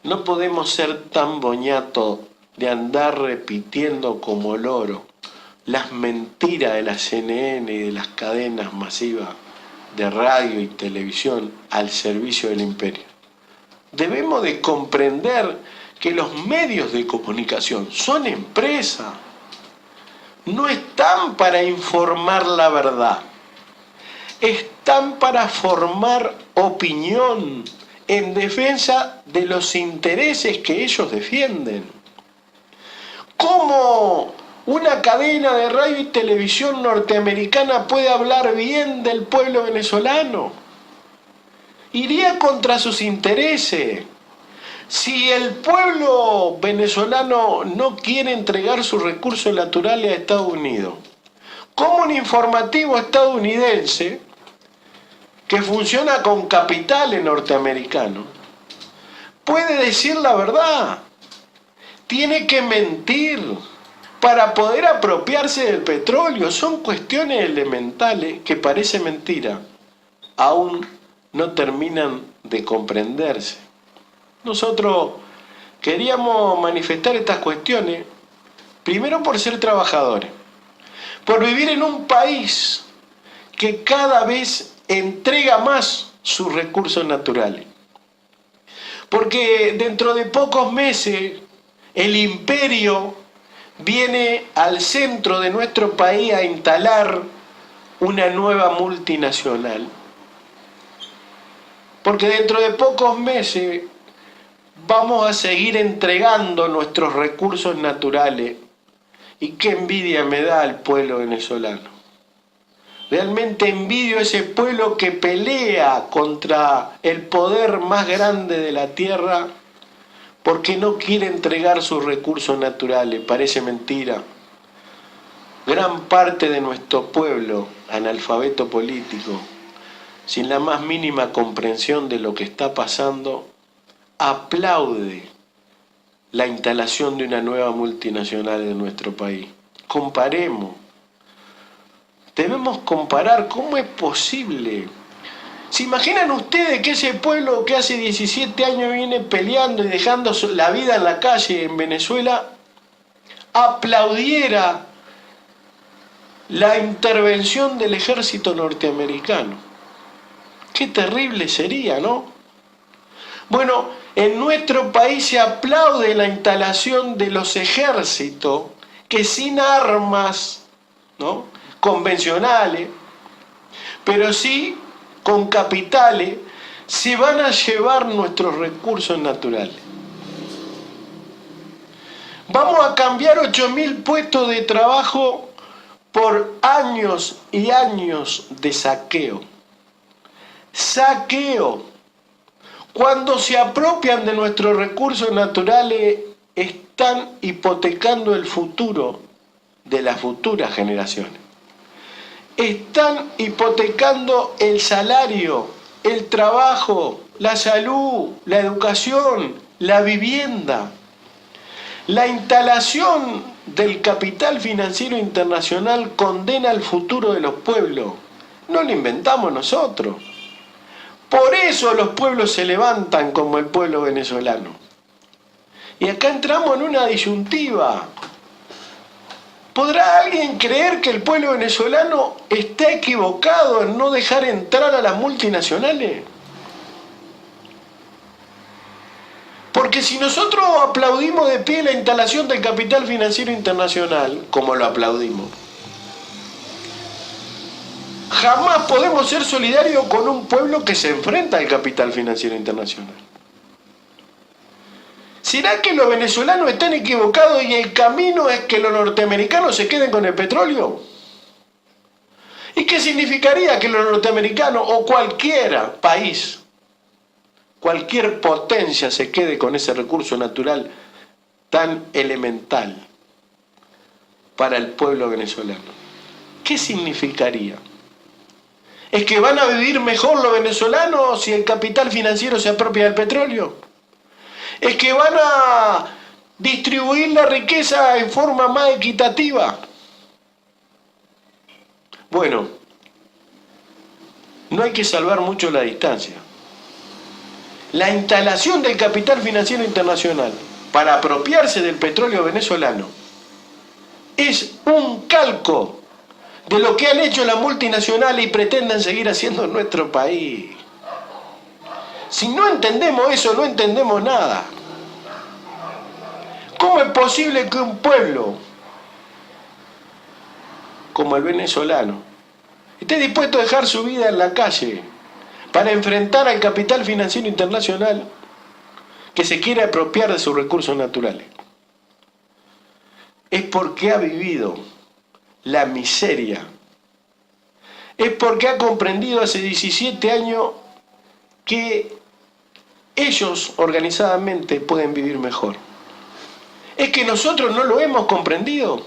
No podemos ser tan boñatos de andar repitiendo como loro las mentiras de la CNN y de las cadenas masivas de radio y televisión al servicio del imperio. Debemos de comprender que los medios de comunicación son empresas, no están para informar la verdad, están para formar opinión en defensa de los intereses que ellos defienden. ¿Cómo una cadena de radio y televisión norteamericana puede hablar bien del pueblo venezolano? Iría contra sus intereses. Si el pueblo venezolano no quiere entregar sus recursos naturales a Estados Unidos, ¿cómo un informativo estadounidense que funciona con capitales norteamericanos puede decir la verdad? Tiene que mentir para poder apropiarse del petróleo. Son cuestiones elementales que parece mentira. Aún no terminan de comprenderse. Nosotros queríamos manifestar estas cuestiones, primero por ser trabajadores, por vivir en un país que cada vez entrega más sus recursos naturales. Porque dentro de pocos meses el imperio viene al centro de nuestro país a instalar una nueva multinacional. Porque dentro de pocos meses vamos a seguir entregando nuestros recursos naturales. Y qué envidia me da al pueblo venezolano. Realmente envidio a ese pueblo que pelea contra el poder más grande de la tierra porque no quiere entregar sus recursos naturales. Parece mentira. Gran parte de nuestro pueblo, analfabeto político, sin la más mínima comprensión de lo que está pasando, aplaude la instalación de una nueva multinacional en nuestro país. Comparemos. Debemos comparar cómo es posible. ¿Se imaginan ustedes que ese pueblo que hace 17 años viene peleando y dejando la vida en la calle en Venezuela aplaudiera la intervención del ejército norteamericano? Qué terrible sería, ¿no? Bueno, en nuestro país se aplaude la instalación de los ejércitos que sin armas, ¿no?, convencionales, pero sí con capitales, se van a llevar nuestros recursos naturales. Vamos a cambiar 8.000 puestos de trabajo por años y años de saqueo. Saqueo. Cuando se apropian de nuestros recursos naturales, están hipotecando el futuro de las futuras generaciones. Están hipotecando el salario, el trabajo, la salud, la educación, la vivienda. La instalación del capital financiero internacional condena el futuro de los pueblos. No lo inventamos nosotros. Por eso los pueblos se levantan como el pueblo venezolano. Y acá entramos en una disyuntiva. ¿Podrá alguien creer que el pueblo venezolano está equivocado en no dejar entrar a las multinacionales? Porque si nosotros aplaudimos de pie la instalación del capital financiero internacional, como lo aplaudimos, jamás podemos ser solidarios con un pueblo que se enfrenta al capital financiero internacional. ¿Será que los venezolanos están equivocados y el camino es que los norteamericanos se queden con el petróleo? ¿Y qué significaría que los norteamericanos o cualquier país, cualquier potencia se quede con ese recurso natural tan elemental para el pueblo venezolano? ¿Qué significaría? ¿Es que van a vivir mejor los venezolanos si el capital financiero se apropia del petróleo? ¿Es que van a distribuir la riqueza en forma más equitativa? Bueno, no hay que salvar mucho la distancia. La instalación del capital financiero internacional para apropiarse del petróleo venezolano es un calco de lo que han hecho las multinacionales y pretenden seguir haciendo en nuestro país. Si no entendemos eso, no entendemos nada. ¿Cómo es posible que un pueblo como el venezolano esté dispuesto a dejar su vida en la calle para enfrentar al capital financiero internacional que se quiere apropiar de sus recursos naturales? es porque ha vivido la miseria. Es porque ha comprendido hace 17 años que ellos organizadamente pueden vivir mejor. Es que nosotros no lo hemos comprendido.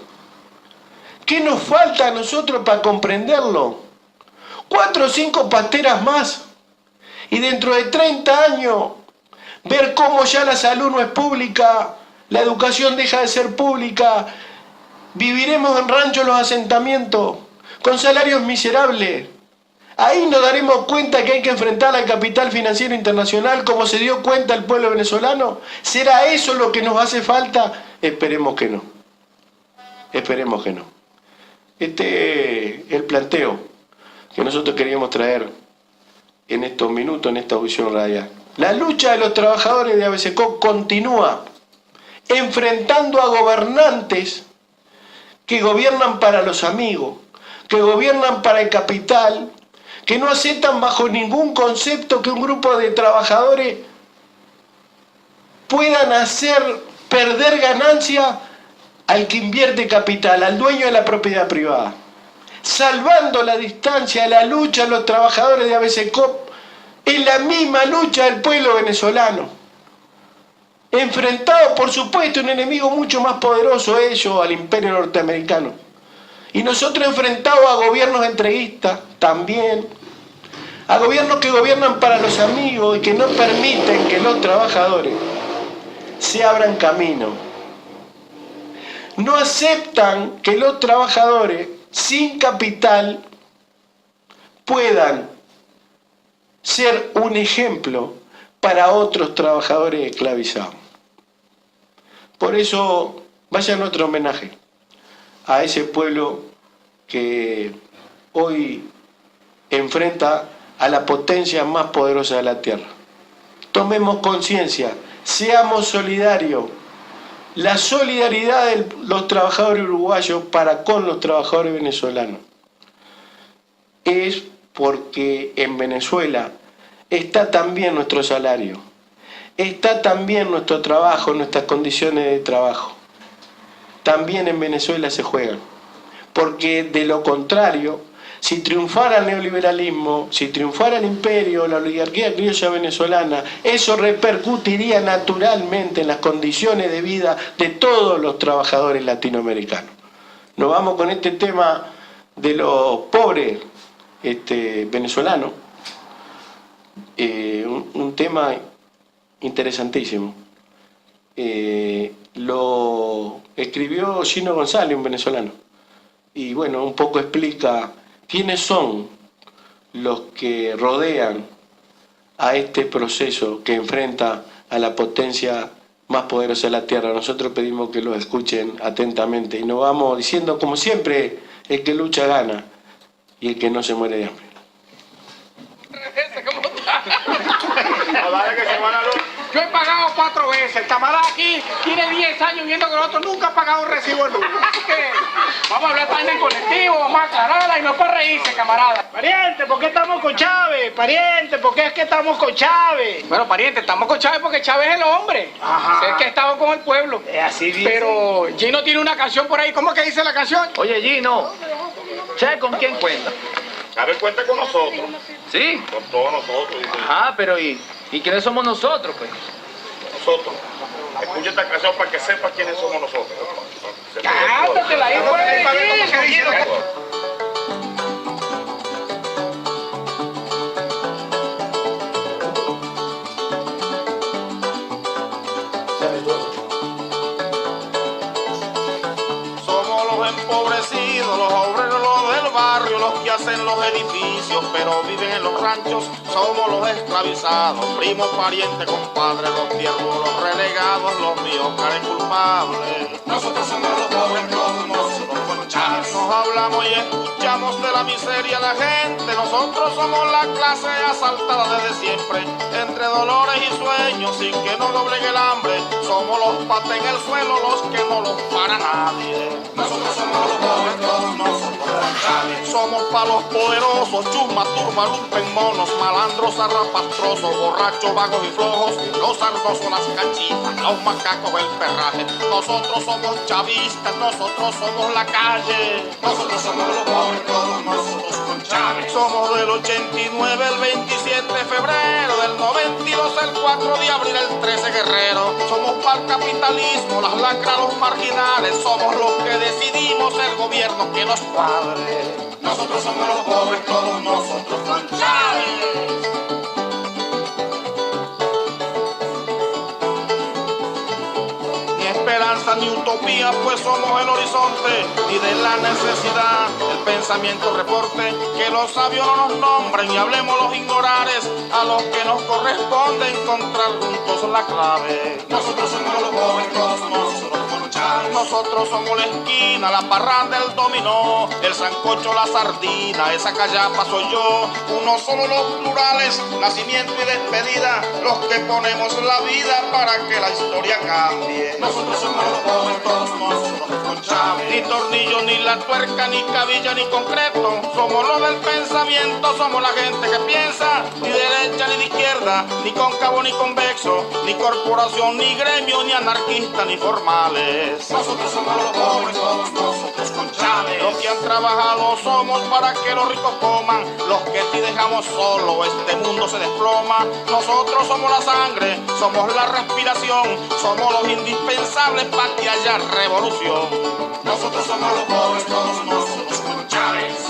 ¿Qué nos falta a nosotros para comprenderlo? 4 o 5 pasteras más y dentro de 30 años ver cómo ya la salud no es pública, la educación deja de ser pública, viviremos en ranchos los asentamientos con salarios miserables. Ahí nos daremos cuenta que hay que enfrentar al capital financiero internacional como se dio cuenta el pueblo venezolano. ¿Será eso lo que nos hace falta? Esperemos que no. Esperemos que no. Este es el planteo que nosotros queríamos traer en estos minutos, en esta audición radial. La lucha de los trabajadores de ABCCOP continúa enfrentando a gobernantes que gobiernan para los amigos, que gobiernan para el capital, que no aceptan bajo ningún concepto que un grupo de trabajadores puedan hacer perder ganancia al que invierte capital, al dueño de la propiedad privada. Salvando la distancia, la lucha de los trabajadores de ABCCOP es la misma lucha del pueblo venezolano. Enfrentado, por supuesto, a un enemigo mucho más poderoso, ellos, al imperio norteamericano. Y nosotros enfrentados a gobiernos entreguistas también, a gobiernos que gobiernan para los amigos y que no permiten que los trabajadores se abran camino. No aceptan que los trabajadores sin capital puedan ser un ejemplo para otros trabajadores esclavizados. Por eso, vaya nuestro homenaje a ese pueblo que hoy enfrenta a la potencia más poderosa de la tierra. Tomemos conciencia, seamos solidarios. La solidaridad de los trabajadores uruguayos para con los trabajadores venezolanos es porque en Venezuela está también nuestro salario, está también nuestro trabajo, nuestras condiciones de trabajo. También en Venezuela se juegan, porque de lo contrario, si triunfara el neoliberalismo, si triunfara el imperio, la oligarquía criolla venezolana, eso repercutiría naturalmente en las condiciones de vida de todos los trabajadores latinoamericanos. Nos vamos con este tema de los pobres venezolanos, un tema interesantísimo. Lo escribió Gino González, un venezolano, y bueno, un poco explica quiénes son los que rodean a este proceso que enfrenta a la potencia más poderosa de la tierra. Nosotros pedimos que lo escuchen atentamente y nos vamos diciendo, como siempre, el que lucha gana y el que no se muere de hambre. Yo he pagado 4 veces. El camarada aquí tiene 10 años viendo que el otro nunca ha pagado un recibo de luz. Así que vamos a hablar también en colectivo, vamos a aclararla y no para reírse, camarada. Pariente, ¿por qué estamos con Chávez? Pariente, ¿por qué es que estamos con Chávez? Bueno, pariente, estamos con Chávez porque Chávez es el hombre. Ajá. Es que ha estado con el pueblo. Así dice. Pero Gino tiene una canción por ahí. ¿Cómo es que dice la canción? Oye, Gino, ¿sabes con quién cuenta? Chávez cuenta con nosotros, ¿Sí? con todos nosotros, dice. Ajá, pero ¿y quiénes somos nosotros, pues? Nosotros. Escucha esta canción para que sepas quiénes somos nosotros. Cántatela ahí, pues. Somos los empobrecidos, los obreros, los del barrio, los que hacen los edificios, pero viven en los ranchos. Somos los esclavizados, primos, parientes, compadres, los tiernos, los renegados, los míos, caen culpables. Nosotros somos los pobres como nosotros con Chávez. Nos hablamos y escuchamos de la miseria de la gente. Nosotros somos la clase asaltada desde siempre, entre dolores y sueños, sin que nos doblegue el hambre. Somos los patas en el suelo, los que no los para nadie. Nosotros somos los pobres como nosotros con Chávez. somos pa' los poderosos, chusma, turma, lumpen, monos, malandros, zarrapastrosos, borrachos, vagos y flojos, los sardosos, las cachitas, los macacos, el perraje. Nosotros somos chavistas, nosotros somos la calle. Nosotros somos los pobres, todos nosotros con Chávez. Somos del 89, el 27 de febrero, del 92, el 4 de abril, el 13 guerrero. Somos para el capitalismo, las lacras, los marginales, somos los que decidimos el gobierno que nos cuadre. Nosotros somos los pobres, todos nosotros con Chávez. Ni esperanza ni utopía, pues somos el horizonte, y de la necesidad el pensamiento reporte, que los sabios no nos nombren y hablemos los ignorares, a los que nos corresponde encontrar juntos la clave. Nosotros somos los pobres, todos nosotros con Chávez. Nosotros somos la esquina, la parranda, el dominó, el sancocho, la sardina, esa callapa soy yo. Uno solo los plurales, nacimiento y despedida, los que ponemos la vida para que la historia cambie. Nosotros somos los pobres, todos nosotros con Chávez. Ni tornillo, ni la tuerca, ni cabilla, ni concreto, somos los del pensamiento, somos la gente que piensa, ni derecha ni de izquierda, ni cóncavo ni convexo, ni corporación, ni gremio, ni anarquista, ni formales. Nosotros somos los pobres, todos nosotros con Chávez. Los que han trabajado somos para que los ricos coman, los que si dejamos solo este mundo se desploma. Nosotros somos la sangre, somos la respiración, somos los indispensables para que haya revolución. Nosotros somos los pobres, todos nosotros con Chávez.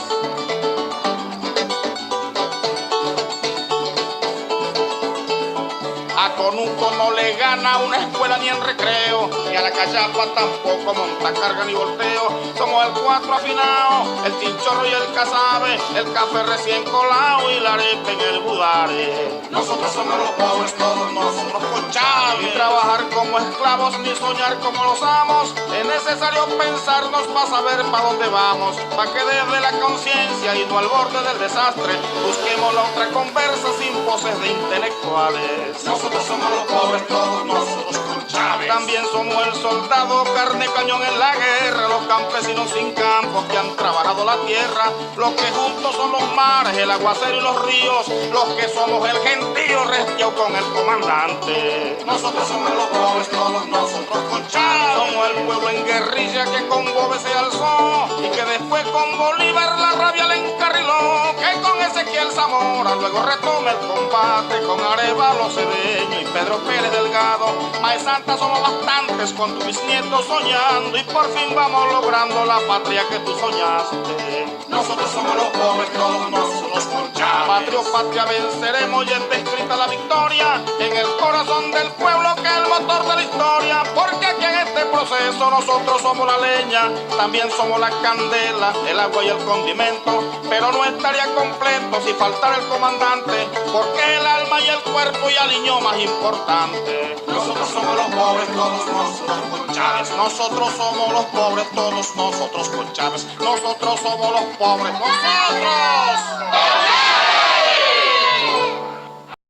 A Conuco no le gana una escuela ni en recreo, ni a la callapa tampoco monta carga ni volteo. Somos el cuatro afinado, el chinchorro y el casabe, el café recién colado y la arepa en el budare. Nosotros somos los pobres, todos nosotros con Chávez. Ni trabajar como esclavos, ni soñar como los amos. Es necesario pensarnos para saber para dónde vamos, para que desde la conciencia y no al borde del desastre busquemos la otra conversa sin poses de intelectuales. Nosotros somos los pobres, todos nosotros con Chávez. También somos el soldado, carne cañón en la guerra, los campesinos sin campos que han trabajado la tierra, los que juntos son los mares, el aguacero y los ríos, los que somos el gentío restiao con el comandante. Nosotros somos los pobres, todos nosotros con Chávez. Somos el pueblo en guerrilla que con Gómez se alzó y que después con Bolívar la rabia le encarriló, que con Ezequiel Zamora luego retoma el combate con Arevalo Cedeño y Pedro Pérez Delgado. Mae Santa somos bastantes con tu bisnieto soñando y por fin vamos logrando la patria que tú soñaste. Nosotros somos los pobres, todos nosotros con Chávez. Patria o patria venceremos, ya está escrita la victoria en el corazón del pueblo que es el motor de la historia, porque aquí en este proceso nosotros somos la leña, también somos la candela, el agua y el condimento, pero no estaría completo si faltara el comandante, porque el alma y el cuerpo y aliño más importante. Nosotros somos los pobres, todos nosotros con Chávez. Nosotros somos los pobres, todos nosotros con Chávez. Nosotros somos los pobres, nosotros.